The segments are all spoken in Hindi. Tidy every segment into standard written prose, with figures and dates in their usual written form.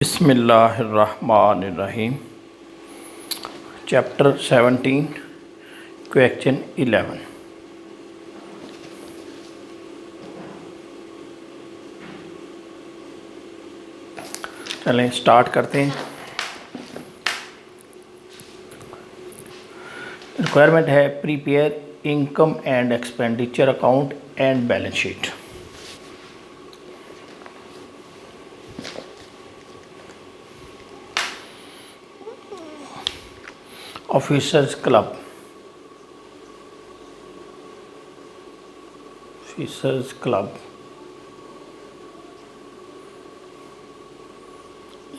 बिस्मिल्लाहिर्रहमानिर्रहीम। Chapter 17 question 11। चलें स्टार्ट करते हैं। रिक्वायरमेंट है prepare income and expenditure account and balance sheet. Officers club,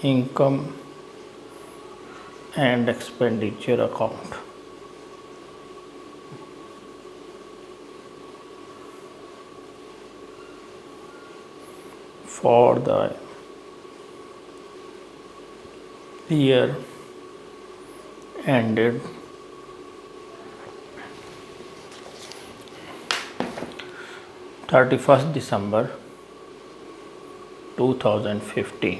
income and expenditure account. For the year ended 31st December 2015।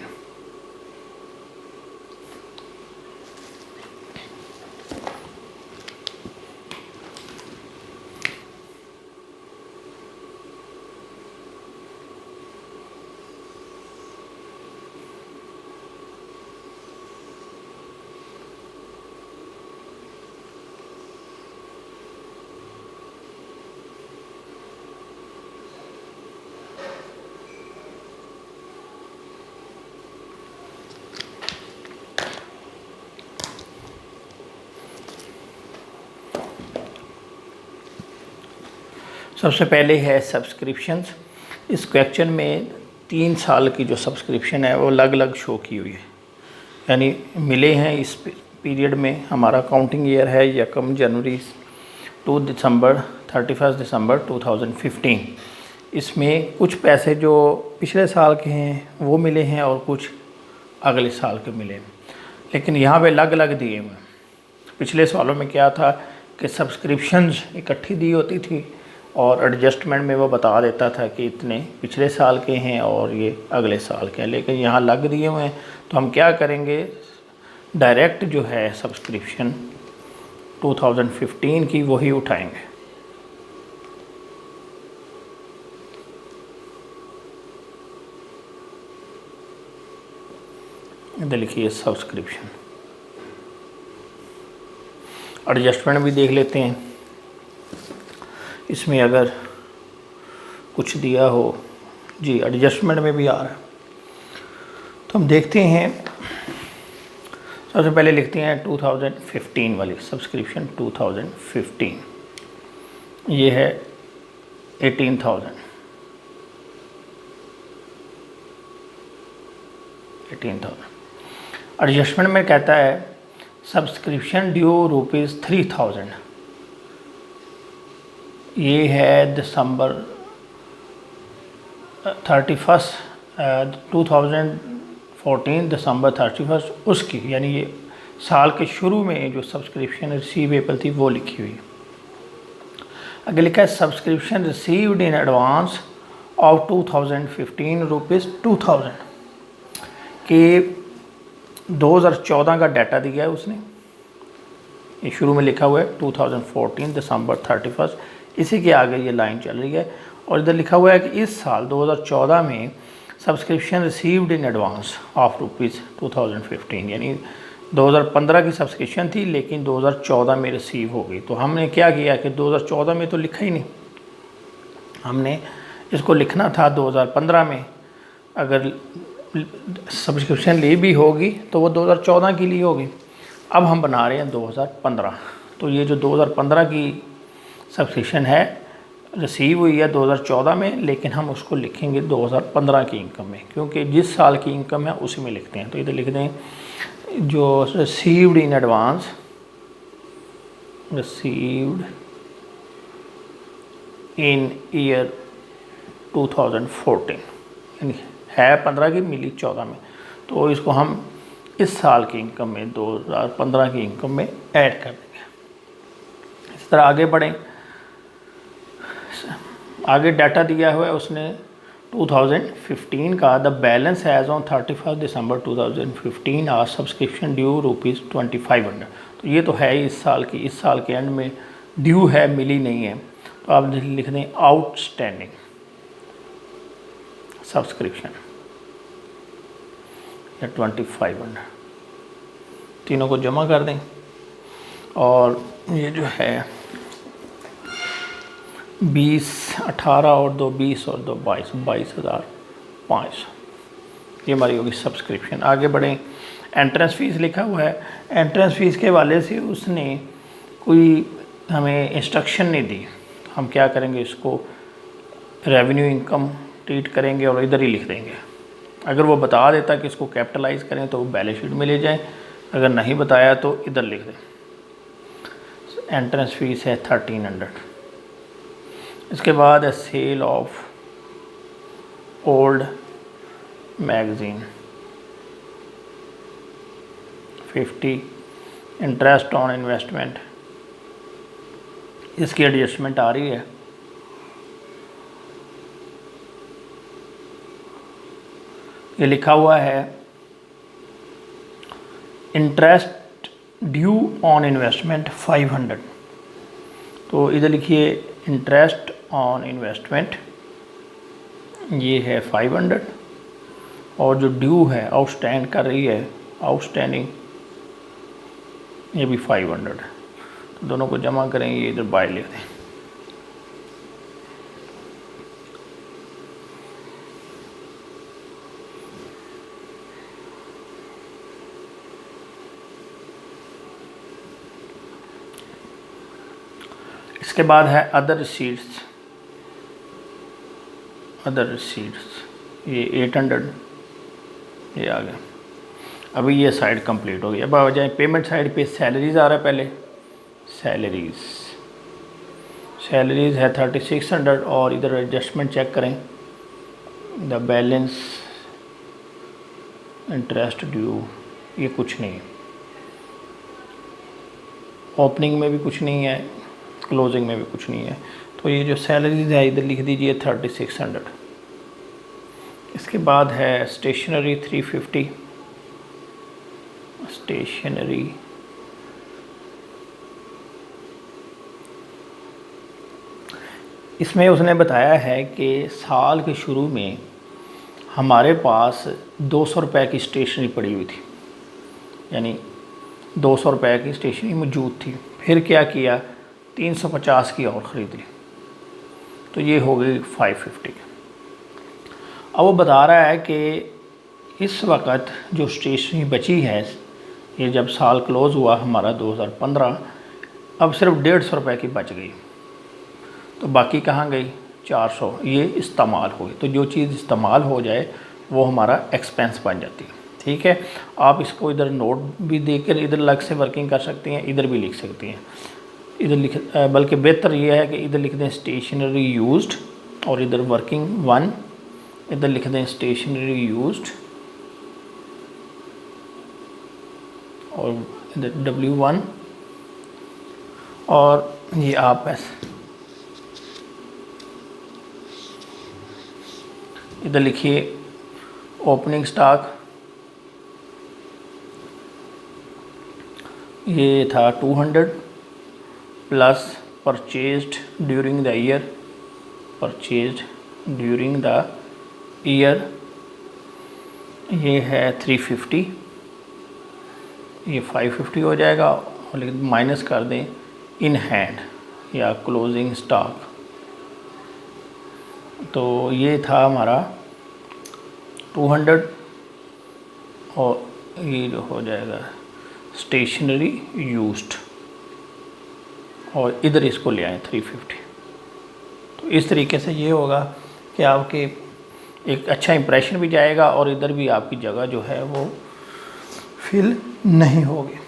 सबसे पहले है सब्सक्रिप्शंस। इस क्वेश्चन में 3 साल की जो सब्सक्रिप्शन है वो अलग अलग शो की हुई है, यानी मिले हैं इस पीरियड में। हमारा काउंटिंग ईयर है 1 जनवरी टू दिसंबर 31 दिसंबर 2015। इसमें कुछ पैसे जो पिछले साल के हैं वो मिले हैं और कुछ अगले साल के मिले हैं, लेकिन यहाँ पे अलग अलग दिए हुए हैं। पिछले सालों में क्या था कि सब्सक्रिप्शंस इकट्ठी दी होती थी और एडजस्टमेंट में वो बता देता था कि इतने पिछले साल के हैं और ये अगले साल के हैं, लेकिन यहाँ लग दिए हुए हैं। तो हम क्या करेंगे, डायरेक्ट जो है सब्सक्रिप्शन 2015 की वही उठाएंगे। इधर लिखिए सब्सक्रिप्शन। एडजस्टमेंट भी देख लेते हैं, इसमें अगर कुछ दिया हो जी, एडजस्टमेंट में भी आ रहा है। तो हम देखते हैं, सबसे पहले लिखते हैं 2015 वाली सब्सक्रिप्शन। 2015 ये है 18,000। एडजस्टमेंट में कहता है सब्सक्रिप्शन ड्यू ₹3,000। ये है दिसंबर 31 2014 दिसंबर 31 उसकी, यानी ये साल के शुरू में जो सब्सक्रिप्शन रिसीवेबल थी वो लिखी हुई। आगे लिखा है subscription received in advance of 2015 ₹2,000 के 2014 का डाटा दिया है उसने। ये शुरू में लिखा हुआ है 2014 दिसंबर 31। इसी के आगे ये लाइन चल रही है और इधर लिखा हुआ है कि इस साल 2014 में subscription received in advance of ₹2015, यानी 2015 की सब्सक्रिप्शन थी लेकिन 2014 में रिसीव हो गई। तो हमने क्या किया कि 2014 में तो लिखा ही नहीं, हमने इसको लिखना था 2015 में। अगर सब्सक्रिप्शन ली भी होगी तो वो 2014 की ली होगी। अब हम बना रहे हैं 2015। तो ये जो 2015 की सब्सक्रिप्शन है रिसीव हुई है 2014 में, लेकिन हम उसको लिखेंगे 2015 की इनकम में, क्योंकि जिस साल की इनकम है उसी में लिखते हैं। तो इधर लिख दें जो received in advance, received in year 2014, यानी है 15 की, मिली 14 में। तो इसको हम इस साल की इनकम में 2015 की इनकम में ऐड कर देंगे। इस तरह आगे बढ़ें। आगे डाटा दिया हुआ है उसने 2015 का the balance as on 31 December 2015 are subscription due ₹2500। तो ये तो है इस साल की, इस साल के एंड में ड्यू है, मिली नहीं है, तो आप लिख दें आउटस्टैंडिंग सब्सक्रिप्शन या 2500, तीनों को जमा कर दें। और ये जो है 20, 18 और 2 20 और 2 22, 22,500, ये हमारी होगी सब्सक्रिप्शन। आगे बढ़ें, एंट्रेंस फ़ीस लिखा हुआ है। एंट्रेंस फ़ीस के हवाले से उसने कोई हमें इंस्ट्रक्शन नहीं दी, हम क्या करेंगे, इसको रेवेन्यू इनकम ट्रीट करेंगे और इधर ही लिख देंगे। अगर वो बता देता कि इसको कैपिटलाइज करें तो वो बैलेंस शीट में ले जाएं, अगर नहीं बताया तो इधर लिख दें। एंट्रेंस फ़ीस है 1300। इसके बाद है sale of old magazine 50, interest on investment, इसकी एडजस्टमेंट आ रही है। ये लिखा हुआ है इंटरेस्ट ड्यू ऑन इन्वेस्टमेंट 500, तो इधर लिखिए इंटरेस्ट ऑन इन्वेस्टमेंट ये है 500 और जो ड्यू है आउटस्टैंड कर रही है आउटस्टैंडिंग ये भी 500 है, तो दोनों को जमा करें, ये इधर बाय लिख दें। इसके बाद है अदर रिसीट्स, ये 800 ये आ गया। अभी ये साइड कंप्लीट हो गई। अब आ जाए पेमेंट साइड पे, सैलरीज़ आ रहा है पहले, सैलरीज़ है 3600 और इधर एडजस्टमेंट चेक करें, द बैलेंस इंटरेस्ट ड्यू ये कुछ नहीं है, ओपनिंग में भी कुछ नहीं है, क्लोजिंग में भी कुछ नहीं है, तो ये जो सैलरीज है इधर लिख दीजिए 3600। इसके बाद है स्टेशनरी 350, स्टेशनरी इसमें उसने बताया है कि साल के शुरू में हमारे पास 200 रुपये की स्टेशनरी पड़ी हुई थी, यानी 200 रुपये की स्टेशनरी मौजूद थी, फिर क्या किया 350 की और ख़रीद ली, तो ये हो गई 550। अब वो बता रहा है कि इस वक्त जो स्टेशनरी बची है, ये जब साल क्लोज़ हुआ हमारा 2015, अब सिर्फ 150 रुपये की बच गई, तो बाकी कहाँ गई 400, ये इस्तेमाल हो गई। तो जो चीज़ इस्तेमाल हो जाए वो हमारा एक्सपेंस बन जाती है। ठीक है, आप इसको इधर नोट भी देकर इधर अलग से वर्किंग कर सकती हैं, इधर भी लिख सकती हैं, इधर लिख, बल्कि बेहतर ये है कि इधर लिख दें स्टेशनरी यूज्ड और इधर वर्किंग 1, इधर लिख दें स्टेशनरी यूज्ड और इधर W1 और ये आप ऐसे इधर लिखिए ओपनिंग स्टॉक, ये था 200 plus purchased during the year, ये है 350, ये 550 हो जाएगा और माइनस कर दें इन हैंड या क्लोजिंग स्टॉक, तो ये था हमारा 200 और ये जो हो जाएगा स्टेशनरी यूज्ड और इधर इसको ले आए 350। तो इस तरीके से ये होगा कि आपके एक अच्छा इंप्रेशन भी जाएगा और इधर भी आपकी जगह जो है वो फिल नहीं होगी।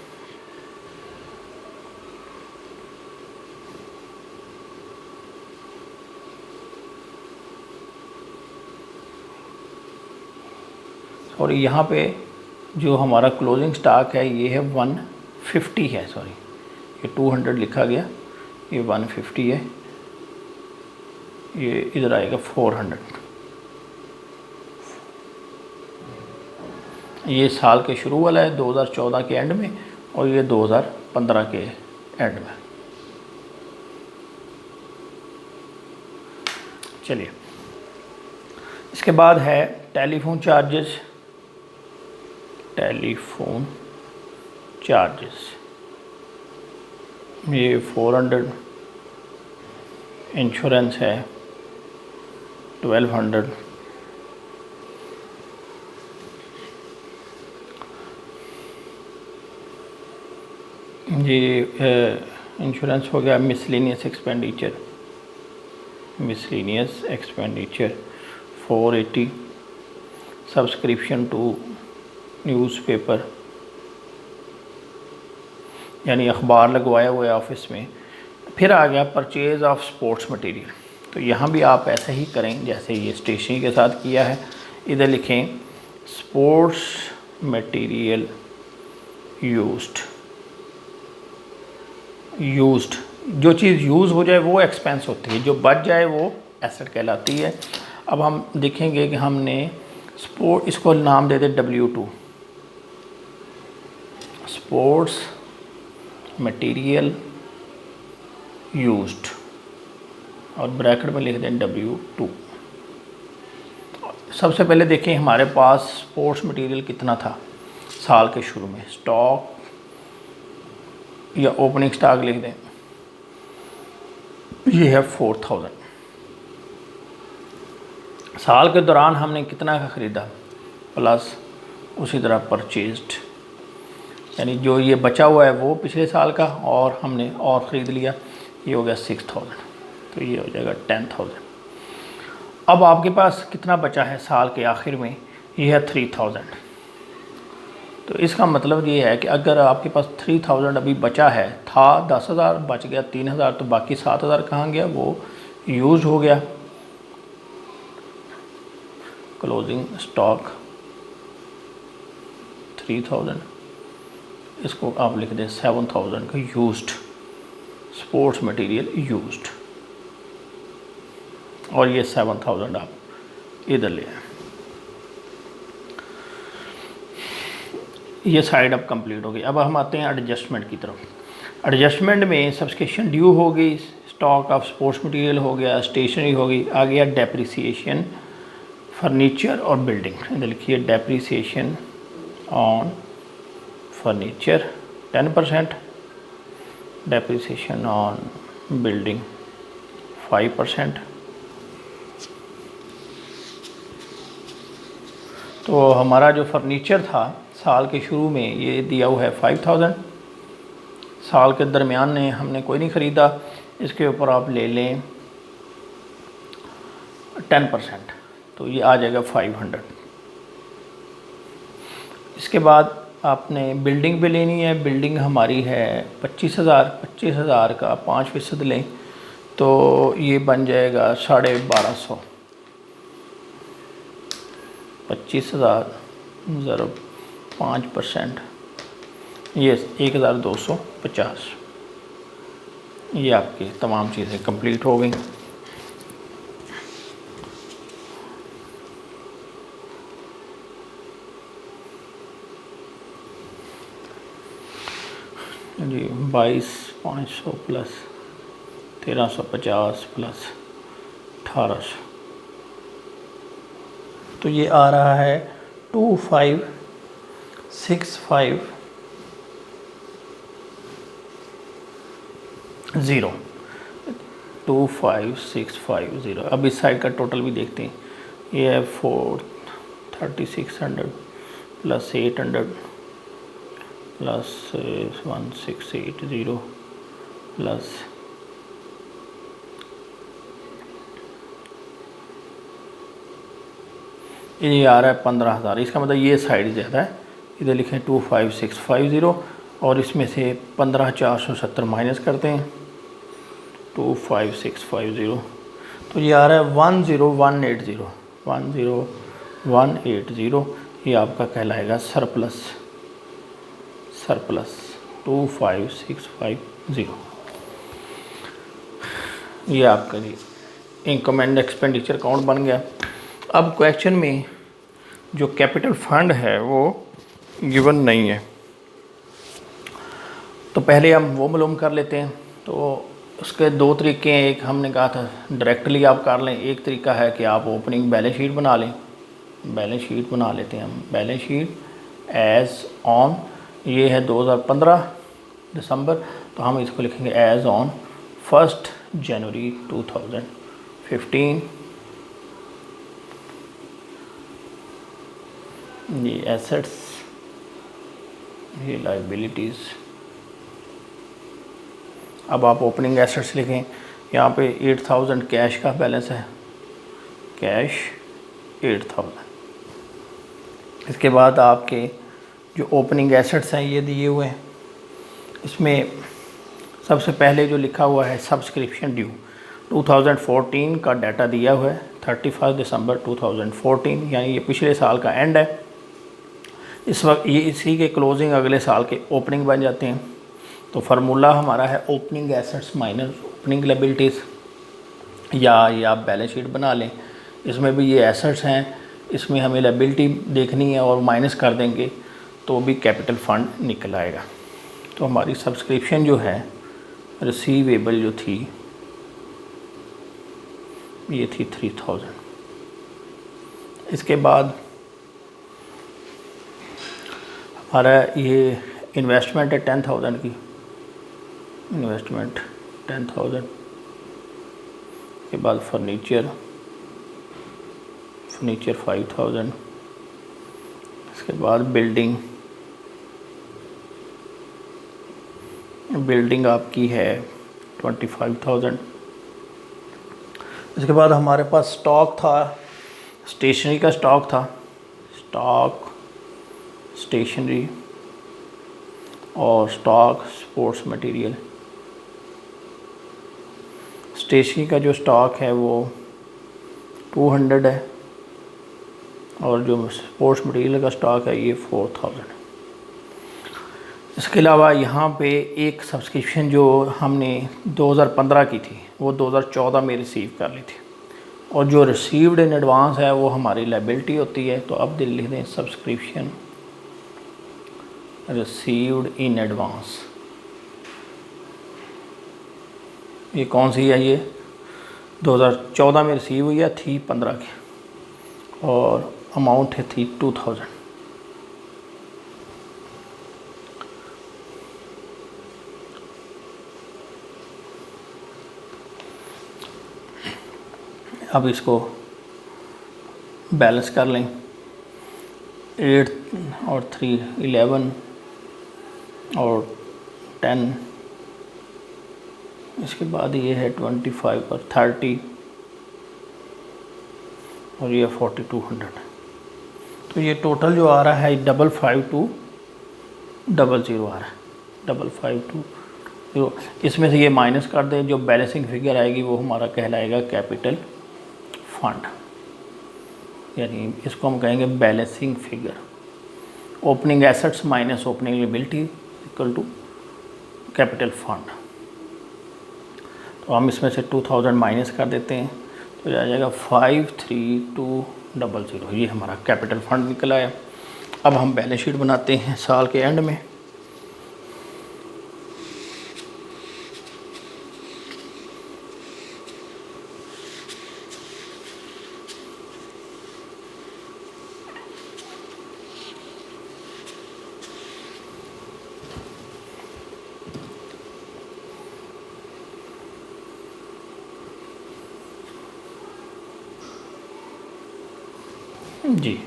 और यहाँ पे जो हमारा क्लोजिंग स्टॉक है ये है 150 है, सॉरी ये 200 लिखा गया, ये 150 है, ये इधर आएगा 400। ये साल के शुरू वाला है 2014 के एंड में, और ये 2015 के एंड में। चलिए, इसके बाद है टेलीफोन चार्जेस। टेलीफोन चार्जेस ये 400, इंश्योरेंस है 1200, ये इंश्योरेंस हो गया। Miscellaneous expenditure, miscellaneous expenditure 480, subscription to newspaper यानी अखबार लगवाया हुआ है ऑफिस में। फिर आ गया परचेज़ ऑफ स्पोर्ट्स मटेरियल। तो यहाँ भी आप ऐसा ही करें जैसे ये स्टेशनरी के साथ किया है। इधर लिखें स्पोर्ट्स मटेरियल यूज्ड। जो चीज़ यूज़ हो जाए वो एक्सपेंस होती है, जो बच जाए वो एसेट कहलाती है। अब हम देखेंगे कि हमने इसको नाम दे दे W2, स्पोर्ट्स मटेरियल यूज्ड, और ब्रैकेट में लिख दें W2। सबसे पहले देखें हमारे पास स्पोर्ट्स मटेरियल कितना था साल के शुरू में। स्टॉक या ओपनिंग स्टॉक लिख दें, ये है 4000। साल के दौरान हमने कितना का ख़रीदा, प्लस उसी तरह परचेज्ड, यानी जो ये बचा हुआ है वो पिछले साल का और हमने और ख़रीद लिया, ये हो गया 6000। तो ये हो जाएगा 10000। अब आपके पास कितना बचा है साल के आखिर में, ये है 3000। तो इसका मतलब ये है कि अगर आपके पास 3000 अभी बचा है, था 10000, बच गया 3000, तो बाकी 7000 कहाँ गया, वो यूज़ हो गया। क्लोजिंग स्टॉक 3000, इसको आप लिख दें 7000 का यूज्ड, स्पोर्ट्स मटेरियल यूज्ड, और ये 7000 आप इधर ले आए। ये साइड अब कंप्लीट हो गई। अब हम आते हैं एडजस्टमेंट की तरफ। एडजस्टमेंट में सब्सक्रिप्शन ड्यू हो गई, स्टॉक ऑफ स्पोर्ट्स मटेरियल हो गया, स्टेशनरी हो गई, आ गया डेप्रिसिएशन, फर्नीचर और बिल्डिंग। इधर लिखिए depreciation on furniture 10%, depreciation on building 5%। तो हमारा जो फर्नीचर था साल के शुरू में ये दिया हुआ है 5000, साल के दरमियान में हमने कोई नहीं ख़रीदा, इसके ऊपर आप ले लें 10%, तो ये आ जाएगा 500। इसके बाद आपने बिल्डिंग भी लेनी है। बिल्डिंग हमारी है 25000, 25000 का 5% लें तो ये बन जाएगा 1250। 25000 ज़रूर 5%, ये 1250। ये आपकी तमाम चीज़ें कंप्लीट हो गई। जी 22,500 प्लस 1350 प्लस 1800, तो ये आ रहा है 25650। 25650। अब इस साइड का टोटल भी देखते हैं। ये है 3600 प्लस 800 प्लस 1680 प्लस ये आ रहा है 15000। इसका मतलब ये साइड ज़्यादा है। इधर लिखें 25650 और इसमें से 15470 माइनस करते हैं 25650, तो ये आ रहा है 10180। 10180 ये आपका कहलाएगा सरप्लस। 25650 ये आपका जी इनकम एंड एक्सपेंडिचर अकाउंट बन गया। अब क्वेश्चन में जो कैपिटल फंड है वो गिवन नहीं है। तो पहले हम वो मालूम कर लेते हैं। तो उसके दो तरीके हैं, एक हमने कहा था डायरेक्टली आप कर लें, एक तरीका है कि आप ओपनिंग बैलेंस शीट बना लें। बैलेंस शीट बना लेते हैं हम। बैलेंस शीट एज़ ऑन, ये है 2015 दिसंबर, तो हम इसको लिखेंगे एज़ ऑन 1 जनवरी 2015। ये एसेट्स, ये लाइबिलिटीज़। अब आप ओपनिंग एसेट्स लिखें। यहाँ पे 8000 कैश का बैलेंस है, कैश 8000। इसके बाद आपके जो ओपनिंग एसेट्स हैं ये दिए हुए हैं। इसमें सबसे पहले जो लिखा हुआ है सब्सक्रिप्शन ड्यू, 2014 का डाटा दिया हुआ है, 31 दिसंबर 2014, यानी ये पिछले साल का एंड है। इस वक्त ये इसी के क्लोजिंग अगले साल के ओपनिंग बन जाते हैं। तो फार्मूला हमारा है opening assets minus opening liabilities, या ये आप बैलेंस शीट बना लें। इसमें भी ये एसेट्स हैं, इसमें हमें लायबिलिटी देखनी है और माइनस कर देंगे तो भी कैपिटल फ़ंड निकल आएगा। तो हमारी सब्सक्रिप्शन जो है रिसीवेबल जो थी ये थी 3000। इसके बाद हमारा ये इन्वेस्टमेंट है 10,000 की, इन्वेस्टमेंट 10,000। के बाद फर्नीचर 5,000। इसके बाद बिल्डिंग आपकी है 25,000। इसके बाद हमारे पास स्टॉक था, स्टेशनरी का स्टॉक था, स्टेशनरी और स्टॉक स्पोर्ट्स मटेरियल। स्टेशनरी का जो स्टॉक है वो 200 है और जो स्पोर्ट्स मटेरियल का स्टॉक है ये 4000। इसके अलावा यहाँ पे एक सब्सक्रिप्शन जो हमने 2015 की थी वो 2014 में रिसीव कर ली थी, और जो रिसीव्ड इन एडवांस है वो हमारी लायबिलिटी होती है। तो अब लिख दें सब्सक्रिप्शन रिसीव्ड इन एडवांस। ये कौन सी है? ये 2014 में रिसीव हुई है, थी 15 की, और अमाउंट है थी 2000। अब इसको बैलेंस कर लें। 8 और 3 11 और 10। इसके बाद ये है 25 और 30 और ये 4200। तो ये टोटल जो आ रहा है 55,200 आ रहा है, 55,200। इसमें से ये माइनस कर दें, जो बैलेंसिंग फिगर आएगी वो हमारा कहलाएगा कैपिटल फंड, यानी इसको हम कहेंगे balancing figure. Opening assets minus opening liability equal to capital fund. तो हम इसमें से 2000 माइनस कर देते हैं तो आ जाएगा 53,200। ये हमारा कैपिटल फंड निकल आया। अब हम बैलेंस शीट बनाते हैं साल के एंड में। जी,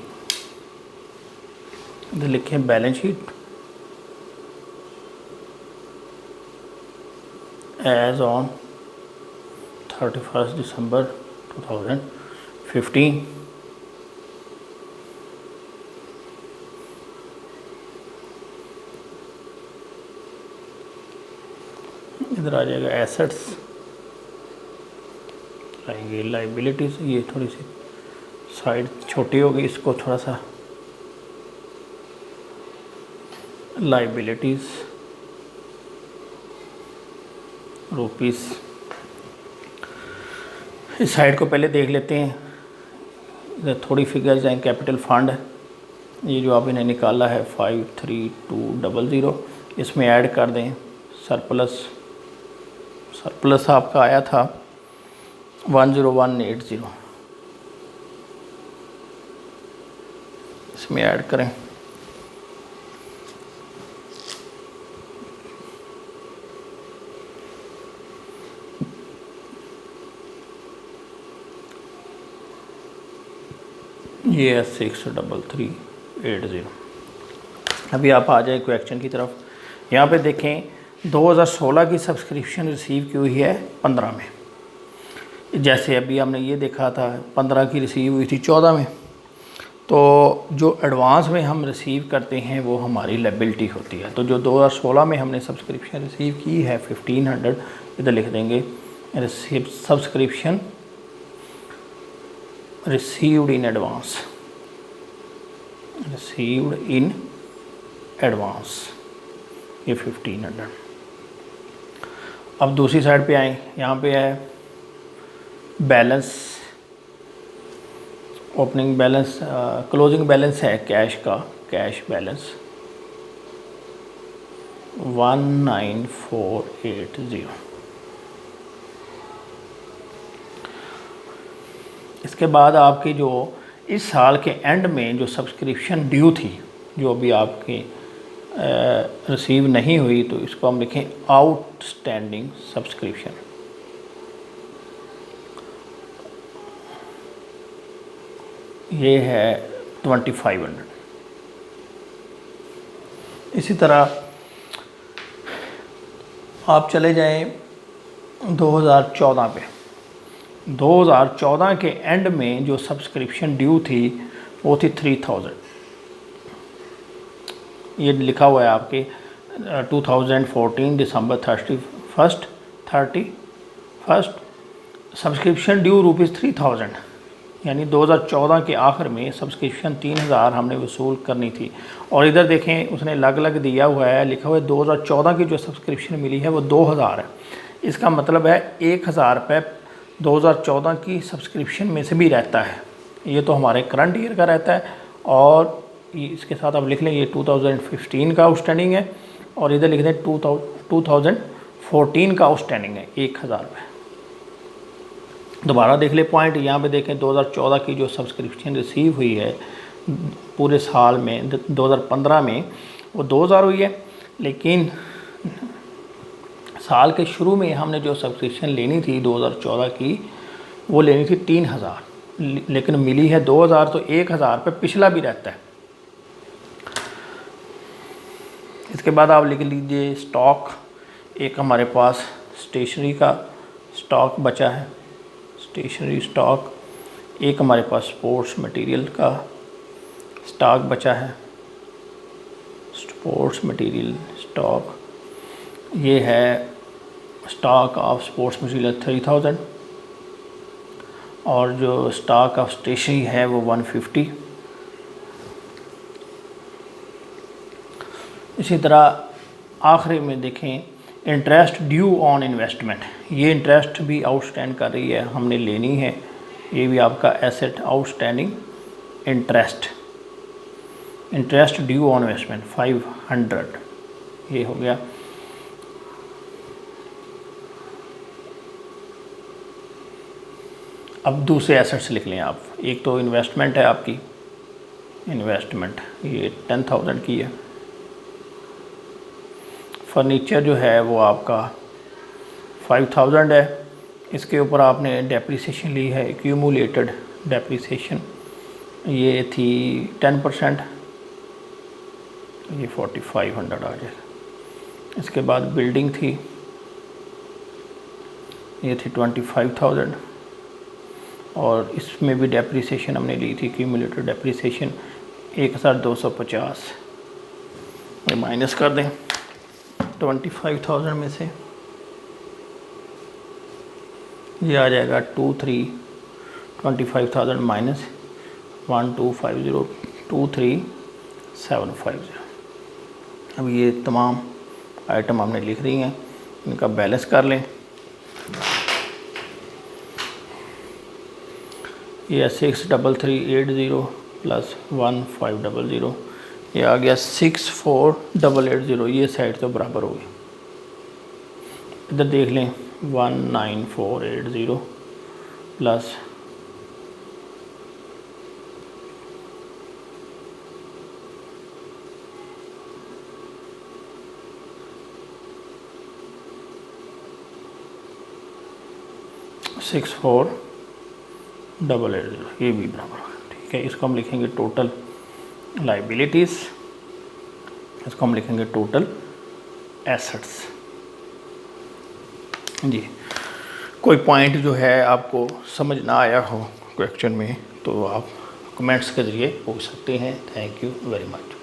इधर लिखें balance sheet as on 31 December 2015। इधर आ जाएगा एसेट्स, आएंगे लायबिलिटीज़। ये थोड़ी सी साइड छोटी होगी, इसको थोड़ा सा लायबिलिटीज़ रुपीस। इस साइड को पहले देख लेते हैं। इधर थोड़ी फिगर्स हैं, कैपिटल फंड ये जो आपने निकाला है 53200, इसमें ऐड कर दें सरप्लस आपका आया था 10180, इसमें ऐड करें। ये है 63380। अभी आप आ जाए क्वेश्चन की तरफ। यहाँ पे देखें 2016 की सब्सक्रिप्शन रिसीव की हुई है 15 में, जैसे अभी हमने ये देखा था 15 की रिसीव हुई थी 14 में। तो जो एडवांस में हम रिसीव करते हैं वो हमारी लायबिलिटी होती है। तो जो 2016 में हमने सब्सक्रिप्शन रिसीव की है 1500, इधर लिख देंगे सब्सक्रिप्शन received in advance, ये 1500। अब दूसरी साइड पे आए, यहाँ पे है balance, opening balance, closing balance है कैश का, कैश बैलेंस 19480। इसके बाद आपकी जो इस साल के एंड में जो सब्सक्रिप्शन ड्यू थी, जो अभी आपकी रिसीव नहीं हुई, तो इसको हम लिखें आउटस्टैंडिंग सब्सक्रिप्शन। ये है 2500। इसी तरह आप चले जाएं 2014 पे। 2014 के एंड में जो सब्सक्रिप्शन ड्यू थी वो थी 3000। ये लिखा हुआ है आपके 2014 दिसंबर 31 सब्सक्रिप्शन ड्यू ₹3000, यानी 2014 के आखिर में सब्सक्रिप्शन 3000 हमने वसूल करनी थी। और इधर देखें उसने अलग अलग दिया हुआ है, लिखा हुआ है 2014 की जो सब्सक्रिप्शन मिली है वो 2000 है। इसका मतलब है 1000 रुपये 2014 की सब्सक्रिप्शन में से भी रहता है। ये तो हमारे करंट ईयर का रहता है। और इसके साथ आप लिख लें ये 2015 का आउटस्टैंडिंग है, और इधर लिख दें 2014 का आउटस्टैंडिंग है 1000 रुपये। दोबारा देख ले पॉइंट, यहाँ पे देखें 2014 की जो सब्सक्रिप्शन रिसीव हुई है पूरे साल में 2015 में वो 2000 हुई है, लेकिन साल के शुरू में हमने जो सब्सक्रिप्शन लेनी थी 2014 की वो लेनी थी 3000, लेकिन मिली है 2000, तो 1000 रुपये पिछला भी रहता है। इसके बाद आप लिख लीजिए स्टॉक। एक हमारे पास स्टेशनरी का स्टॉक बचा है, स्टेशनरी स्टॉक। एक हमारे पास स्पोर्ट्स मटेरियल का स्टॉक बचा है, स्पोर्ट्स मटेरियल स्टॉक। ये है स्टॉक ऑफ स्पोर्ट्स मटेरियल 3000, और जो स्टॉक ऑफ स्टेशनरी है वो 150। इसी तरह आखिरी में देखें इंटरेस्ट ड्यू ऑन इन्वेस्टमेंट। ये इंटरेस्ट भी आउटस्टैंड कर रही है, हमने लेनी है। ये भी आपका asset outstanding interest due on investment 500, ये हो गया। अब दूसरे एसेट्स लिख लें आप। एक तो इन्वेस्टमेंट है आपकी, इन्वेस्टमेंट ये 10,000 की है। फर्नीचर जो है वो आपका 5000 है। इसके ऊपर आपने डेप्रिसिएशन ली है, एक्यूमुलेटेड डेप्रिसिएशन, ये थी 10%, ये 4500 आ जाएगा। इसके बाद बिल्डिंग थी, ये थी 25,000, और इसमें भी डेप्रिसिएशन हमने ली थी, एक्यूमुलेटेड डेप्रिसिएशन 1250। ये माइनस कर दें 25,000 में से, ये आ जाएगा 25,000 माइनस 1250 23750। अब ये तमाम आइटम हमने लिख दी हैं, इनका बैलेंस कर लें। ये 63380, प्लस 1500, ये आ गया 64880, ये साइड तो बराबर हो गई। इधर देख लें 19480 प्लस 64880, ये भी बराबर होगा। ठीक है, इसको हम लिखेंगे टोटल लाइबिलिटीज़, इसको हम लिखेंगे टोटल एसेट्स। जी, कोई पॉइंट जो है आपको समझ ना आया हो क्वेश्चन में तो आप कमेंट्स के ज़रिए पूछ सकते हैं। Thank you very much.